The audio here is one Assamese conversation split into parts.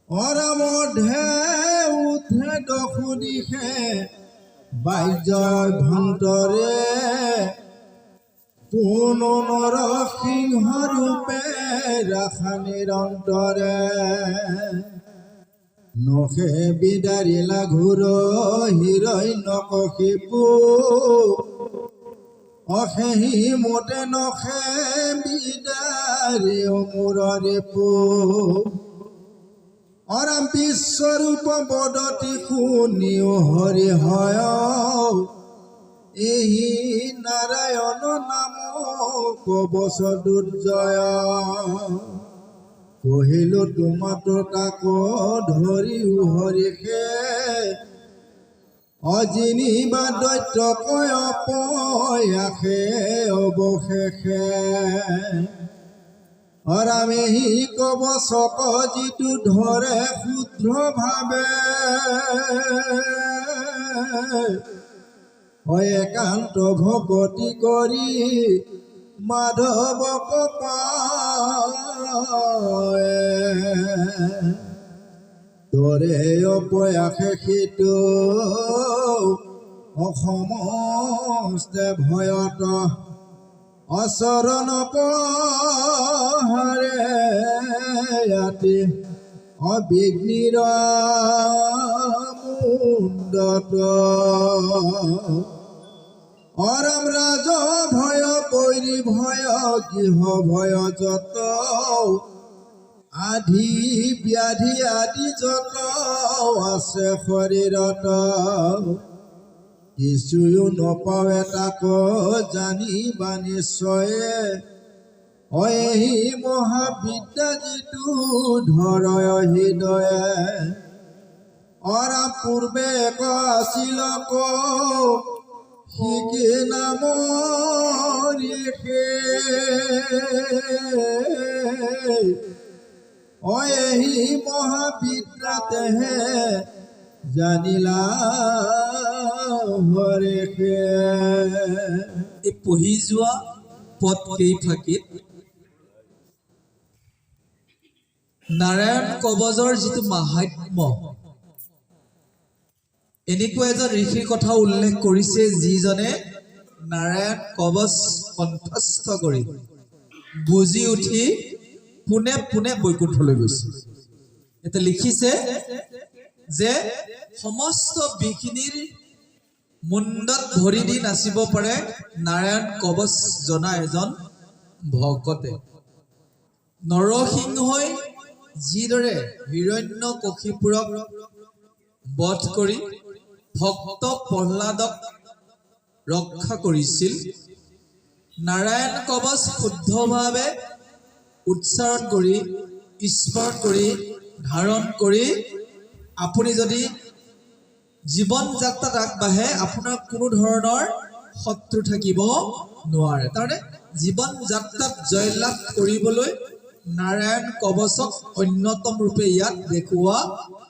অৰামধে উঠে দশু দিশে বাহ্যৰ ভন্তৰে পুন নৰসিংহ ৰূপে ৰাখা নিৰন্তৰে নখে বিদাৰিলা ঘূৰ হিৰণ্যকশিপু অশেহি মতে নখে বিদাৰি মূৰৰে পু অৰাম বিশ্বৰূপ বদতি শুনিও হৰি হয় এহি নাৰায়ণ নাম কবচ দুৰ্জয় কহিলো তোমাতো তাক ধৰিও হৰিষে অজিনিবা দৈত্য কয় পয়াসে অৱশেষে অৰামেহি কবচক যিটো ধৰে ক্ষুদ্ৰ ভাৱে একান্ত ভকতি কৰি মাধৱক পায়ে তৰে অপয়াসে সিটো অসমস্তে ভয়ত অচৰণ পহাৰে ইয়াতে অবিঘ্নিৰ মুণ্ডত অৰাম ৰাজ ভয় পৈৰী ভয় গৃহ ভয় যত আধি ব্যাধি আদি যত আছে শৰীৰত কিছুও নপাৱে তাক জানিবা নিশ্চয়ে অহি মহাবিদ্যা যিটো ধৰয় হৃদয়ে অৰাম পূৰ্বে আছিল শিকি নাম অহি মহাবিদ্যাতেহে জানিলা হৰেষে। এই পঢ়ি যোৱা পদ কেইফাঁকিত নাৰায়ণ কবজৰ যিটো মাহাত্ম্য এনেকুৱা এজন ঋষিৰ কথা উল্লেখ কৰিছে যিজনে নাৰায়ণ কবচ কণ্ঠস্থ কৰি বুজি উঠি পোনে পোনে বৈকুণ্ঠলৈ গৈছে। এটা লিখিছে যে সমস্ত বিঘিনিৰ মুণ্ডত ভৰি দি নাচিব পাৰে নাৰায়ণ কবচ জনা এজন ভকতে। নৰসিংহই যিদৰে হিৰণ্যকশিপুৰক বধ কৰি ভক্ত প্ৰহ্লাদক ৰক্ষা কৰিছিল, নাৰায়ণ কবচ শুদ্ধভাৱে উচ্চাৰণ কৰি স্মৰণ কৰি ধাৰণ কৰি আপুনি যদি জীৱন যাত্ৰাত আগবাঢ়ে আপোনাৰ কোনো ধৰণৰ শত্ৰু থাকিব নোৱাৰে। তাৰমানে জীৱন যাত্ৰাত জয়লাভ কৰিবলৈ নাৰায়ণ কবচক অন্যতম ৰূপে ইয়াত দেখুওৱা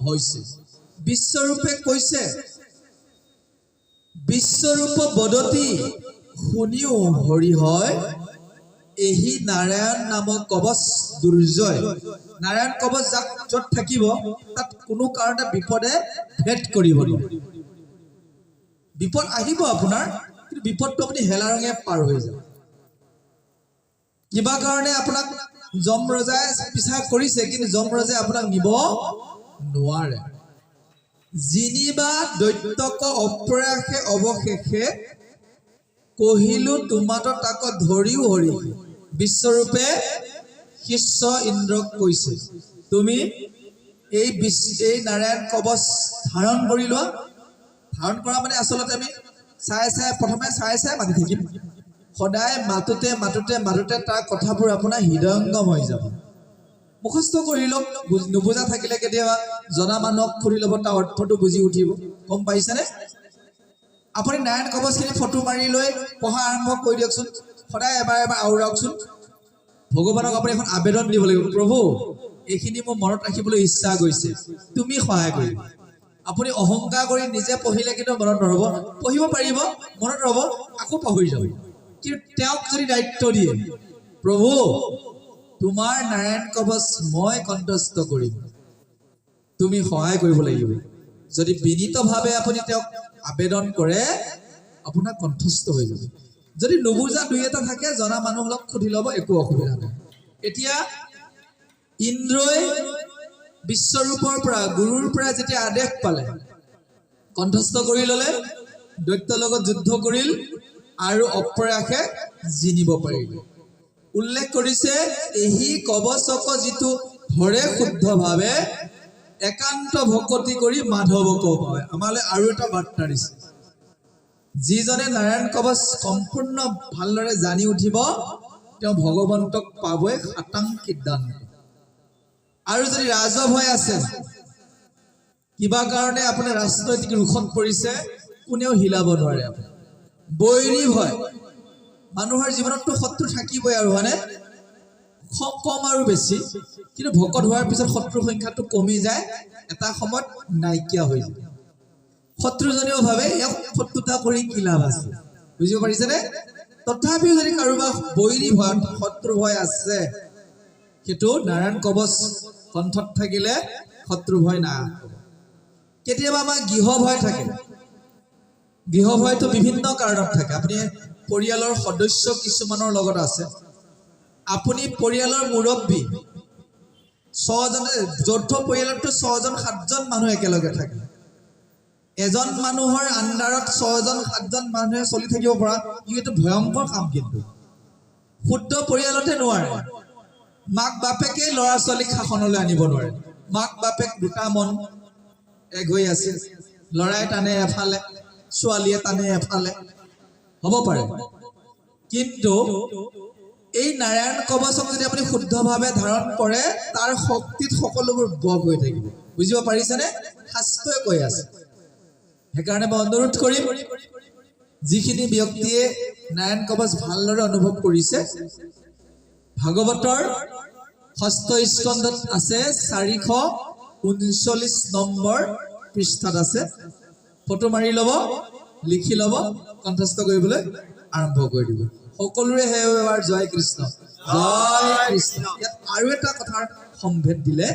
হৈছে। বিশ্বৰূপে কৈছে বিশ্বৰূপ বদতি শুনিও হৰি হয় এহি নাৰায়ণ নামক কবচ দুৰ্জয়। নাৰায়ণ কবচ যাক য'ত থাকিব তাত কোনো কাৰণতে বিপদে ভেদ কৰিব নোৱাৰে। বিপদ আহিব আপোনাৰ, কিন্তু বিপদটো আপুনি হেলা ৰঙে পাৰ হৈ যাব। কিবা কাৰণে আপোনাক যম ৰজাই পিছা কৰিছে, কিন্তু যম ৰজাই আপোনাক নিব নোৱাৰে। যিনিবা দৈত্যক অপ্ৰয়াসে অৱশেষে কহিলো তোমাতো তাক ধৰিও হৰি। বিশ্বৰূপে শিষ্য ইন্দ্ৰক কৈছে তুমি এই নাৰায়ণ কবচ ধাৰণ কৰি লোৱা। ধাৰণ কৰা মানে আচলতে আমি প্ৰথমে চাই মাতি থাকিম। সদায় মাতোতে মাতোতে মাতোতে তাৰ কথাবোৰ আপোনাৰ হৃদয়ংগম হৈ যাব। মুখস্থ কৰি লওক, নুবুজা থাকিলে কেতিয়াবা জনা মানুহক ফুৰি ল'ব, তাৰ অৰ্থটো বুজি উঠিব। গম পাইছেনে? আপুনি নাৰায়ণ কবচখিনি ফটো মাৰি লৈ পঢ়া আৰম্ভ কৰি দিয়কচোন। সদায় এবাৰ এবাৰ আওৰাওকচোন। ভগৱানক আপুনি এখন আবেদন দিব লাগিব, প্ৰভু এইখিনি মোৰ মনত ৰাখিবলৈ ইচ্ছা গৈছে, তুমি সহায় কৰিবা। আপুনি অহংকাৰ কৰি নিজে পঢ়িলে কিন্তু মনত নৰব, পঢ়িব পাৰিব, মনত ৰব, আকৌ পাহৰি যাব। কিন্তু তেওঁক যদি দায়িত্ব দিয়ে, প্ৰভু তোমাৰ নাৰায়ণ কবচ মই কণ্ঠস্থ কৰিম, তুমি সহায় কৰিব লাগিব যদি বিনীতভাৱে আপুনি তেওঁক আবেদন কৰে আপোনাৰ কণ্ঠস্থ হৈ যাব যদি নুবুজা দুই এটা থাকে জনা মানুহক সুধি ল'ব একো অসুবিধা নাই এতিয়া ইন্দ্ৰই বিশ্বৰূপৰ পৰা গুৰুৰ পৰা যেতিয়া আদেশ পালে কণ্ঠস্থ কৰি ল'লে দৈত্যৰ লগত যুদ্ধ কৰিল আৰু অপ্ৰয়াসে জিনিব পাৰিল উল্লেখ কৰিছে এই কবচক যিটো ধৰে শুদ্ধভাৱে একান্ত ভকতি কৰি মাধৱক পায় আমালৈ আৰু এটা বাৰ্তা দিছে যিজনে নাৰায়ণ কবচ সম্পূৰ্ণ ভালদৰে জানি উঠিব তেওঁ ভগৱন্তক পাবই খাটাংকিত দান আৰু যদি ৰাজভয় আছে কিবা কাৰণে আপোনাৰ ৰাজনৈতিক ৰোষত পৰিছে কোনেও হিলাব নোৱাৰে আপুনি বৈৰী ভয় মানুহৰ জীৱনতটো শত্ৰু থাকিবই আৰু হয়নে কম আৰু বেছি কিন্তু ভকত হোৱাৰ পিছত শত্ৰুৰ সংখ্যাটো কমি যায় এটা সময়ত নাইকিয়া হৈ যায় শত্ৰুজনেও ভাবে ইয়াক শত্ৰুতা কৰি কি লাভ আছে বুজিব পাৰিছেনে তথাপিও যদি কাৰোবাৰ বৈৰী ভয় শত্ৰু ভয় আছে সেইটো নাৰায়ণ কবচ কণ্ঠত থাকিলে শত্ৰু ভয় নাই কেতিয়াবা আমাৰ গৃহ ভয় থাকে গৃহ ভয়টো বিভিন্ন কাৰণত থাকে আপুনি পৰিয়ালৰ সদস্য কিছুমানৰ লগত আছে আপুনি পৰিয়ালৰ মুৰব্বী 6 জনে যৌথ পৰিয়ালতো 6 জন 7 জন মানুহ একেলগে থাকে এজন মানুহৰ আন্ডাৰত 6 জন 7 জন মানুহে চলি থাকিব পৰা ইটো ভয়ংকৰ কাম কিন্তু শুদ্ধ পৰিয়ালতে নোৱাৰে মাক বাপেকে ল'ৰা ছোৱালীক শাসনলৈ আনিব নোৱাৰে মাক বাপেক দুটা মন এক হৈ আছে লৰাই টানে এফালে ছোৱালীয়ে টানে এফালে হ'ব পাৰে কিন্তু এই নাৰায়ণ কবচক যদি আপুনি শুদ্ধভাৱে ধাৰণ কৰে তাৰ শক্তিত সকলোবোৰ বগ হৈ থাকিব বুজিব পাৰিছেনে শাস্ত্ৰই কৈ আছে সেইকাৰণে মই অনুৰোধ কৰিম যিখিনি ব্যক্তিয়ে নাৰায়ণ কবচ ভালদৰে অনুভৱ কৰিছে ভাগৱতৰ ষষ্ঠ স্কন্ধত আছে 439 নম্বৰ পৃষ্ঠাত আছে ফটো মাৰি ল'ব লিখি ল'ব কণ্ঠস্থ কৰিবলৈ আৰম্ভ কৰি দিব সকলোৰে হে এবাৰ জয় কৃষ্ণ ইয়াত আৰু এটা কথাৰ সম্ভেদ দিলে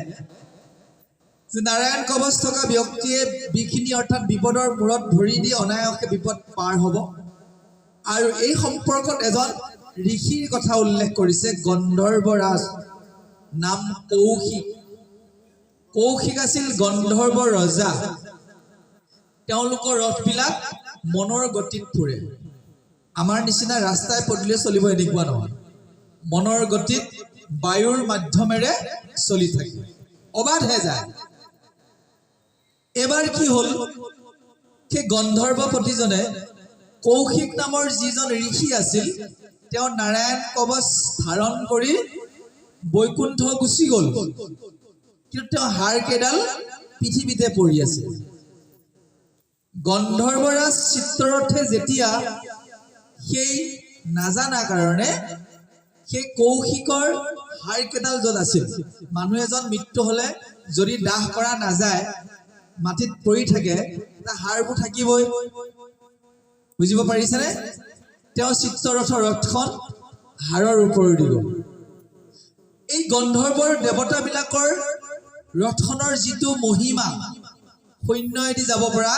যে নাৰায়ণ কবচ থকা ব্যক্তিয়ে বিখিনি অৰ্থাৎ বিপদৰ মূৰত ধৰি দি অনায়াসে বিপদ পাৰ হ'ব আৰু এই সম্পৰ্কত এজন ঋষিৰ কথা উল্লেখ কৰিছে গন্ধৰ্বৰাজ নাম কৌশিক আছিল গন্ধৰ্ব ৰজা তেওঁলোকৰ ৰথবিলাক মনৰ গতিত ফুৰে আমাৰ নিচিনা ৰাস্তাই পদূলিয়ে চলিব এনেকুৱা নহয় মনৰ গতিত বায়ুৰ মাধ্যমেৰে চলি থাকে অবাধে যায় এবাৰ কি হ'ল সেই গন্ধৰ্বপতিজনে কৌশিক নামৰ যিজন ঋষি আছিল তেওঁ নাৰায়ণ কবচ ধাৰণ কৰি বৈকুণ্ঠ গুচি গ'ল কিন্তু তেওঁ হাড় কেডাল পৃথিৱীতে পৰি আছে গন্ধৰ্বৰাজ চিত্ৰৰথে যেতিয়া সেই নাজানা কাৰণে সেই কৌশিকৰ হাড় কেডাল য'ত আছিল মানুহ এজন মৃত্যু হলে যদি দাহ কৰা নাযায় মাটিত পৰি থাকে তাৰ হাড়বোৰ থাকিবই বুজিব পাৰিছেনে তেওঁ চিত্ৰৰথৰ ৰথখন হাড়ৰ ওপৰত দিব এই গন্ধৰ্বৰ দেৱতাবিলাকৰ ৰথখনৰ যিটো মহিমা সৈন্যইদি যাব পৰা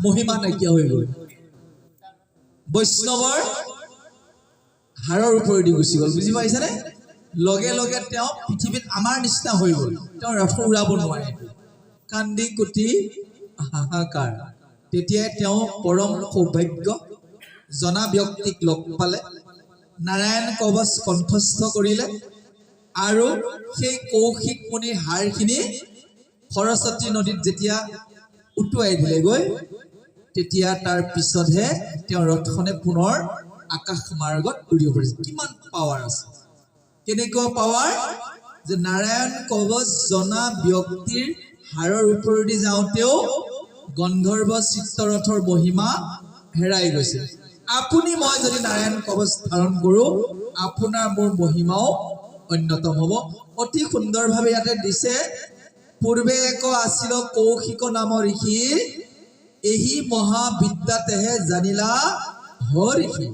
মহিমা নাইকিয়া হৈ গ'ল বৈষ্ণৱৰ হাড়ৰ ওপৰেদি গুচি গ'ল বুজি পাইছেনে লগে লগে তেওঁ পৃথিৱীত আমাৰ নিচিনা হৈ গ'ল তেওঁ ৰথ উৰাব নোৱাৰে কান্দি কুটি হাহাকাৰ তেতিয়াই তেওঁ পৰম সৌভাগ্য জনা ব্যক্তিক লগ পালে নাৰায়ণ কবচ কণ্ঠস্থ কৰিলে আৰু সেই কৌশিক মুনিৰ হাড়খিনি সৰস্বতী নদীত যেতিয়া উটুৱাই দিলে গৈ তেতিয়া তাৰ পিছতহে তেওঁ ৰথখনে পুনৰ আকাশ মাৰ্গত উৰিব পাৰিছে কিমান পাৱাৰ আছে কেনেকুৱা পাৱাৰ যে নাৰায়ণ কবচ জনা ব্যক্তিৰ হাড়ৰ ওপৰেদি যাওঁতেও গন্ধৰ্ব চিত্ৰৰথৰ মহিমা হেৰাই গৈছে আপুনি মই যদি নাৰায়ণ কবচ ধাৰণ কৰোঁ আপোনাৰ মোৰ মহিমাও অন্যতম হ'ব অতি সুন্দৰভাৱে ইয়াতে দিছে পূৰ্বে এক আছিল কৌশিক নাম ঋষিৰ এই মহাবিদ্যাতেহে জানিলা হৰিষি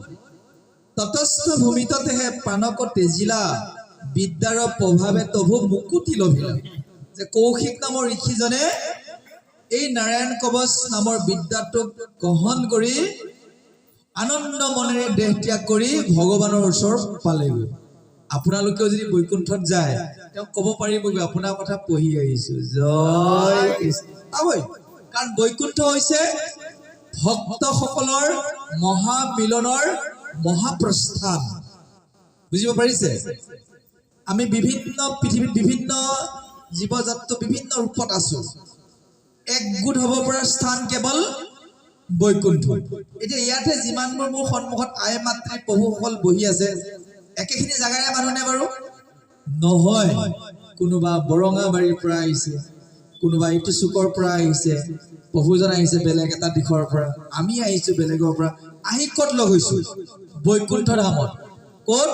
ততস্থ ভূমিততেহে প্ৰাণক তেজিলা বিদ্যাৰ প্ৰভাৱে তভু মুকুতি লভিলা যে কৌশিক নামৰ ঋষিজনে এই নাৰায়ণ কবচ নামৰ বিদ্যাটোক গ্ৰহণ কৰি আনন্দ মনেৰে দেহ ত্যাগ কৰি ভগৱানৰ ওচৰ পালেগৈ। আপোনালোকেও যদি বৈকুণ্ঠত যায় তেওঁ ক'ব পাৰিবগৈ আপোনাৰ কথা পঢ়ি আহিছো জয় কৃষ্ণ পাবই। কাৰণ বৈকুণ্ঠ হৈছে ভক্তসকলৰ মহামিলনৰ মহাপ্ৰস্থান। বুজিব পাৰিছে? আমি বিভিন্ন পৃথিৱীত বিভিন্ন জীৱ জন্তু বিভিন্ন ৰূপত আছো। একগোট হ'ব পৰা স্থান কেৱল বৈকুণ্ঠ। এতিয়া ইয়াতে যিমানবোৰ মোৰ সন্মুখত আই মাতৃ প্ৰভুসকল বহি আছে একেখিনি জাগাৰে মানুহ নে বাৰু? নহয়। কোনোবা বৰঙাবাৰীৰ পৰা আহিছে, কোনোবা ইটো চুকৰ পৰা আহিছে, প্ৰভুজন আহিছে বেলেগ এটা দিশৰ পৰা, আমি আহিছো বেলেগৰ পৰা। আহি ক'ত লগ হৈছো? বৈকুণ্ঠ ধামত। ক'ত?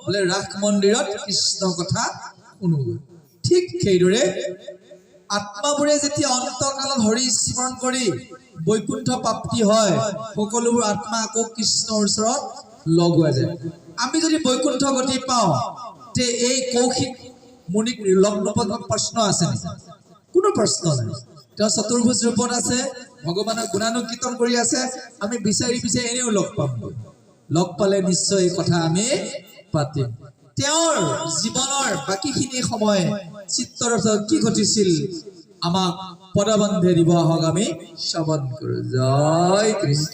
বোলে ৰাস মন্দিৰত কৃষ্ণ কথা শুনোগৈ। ঠিক সেইদৰে আত্মাবোৰে যেতিয়া অন্তকালত হৰি স্মৰণ কৰি বৈকুণ্ঠ প্ৰাপ্তি হয় সকলোবোৰ আত্মা আকৌ কৃষ্ণৰ ওচৰত লগ হোৱা যায়। আমি যদি বৈকুণ্ঠ গতি পাওঁ তে এই কৌশিক মুনিক লগ নোপোৱা প্ৰশ্ন আছে নেকি? কোনো প্ৰশ্ন নাই। তেওঁ চতুৰ্ভুজ ৰূপত আছে, ভগৱানক গুণানুকীৰ্তন কৰি আছে। আমি বিচাৰি বিচাৰি এনেও লগ পাম। লগ পালে নিশ্চয় এই কথা আমি পাতিম। তেওঁৰ জীৱনৰ বাকীখিনি সময় চিত্তৰথত কি ঘটিছিল আমাক পদবন্ধে দিব আহক আমি শ্ৰৱণ কৰোঁ। জয় কৃষ্ণ।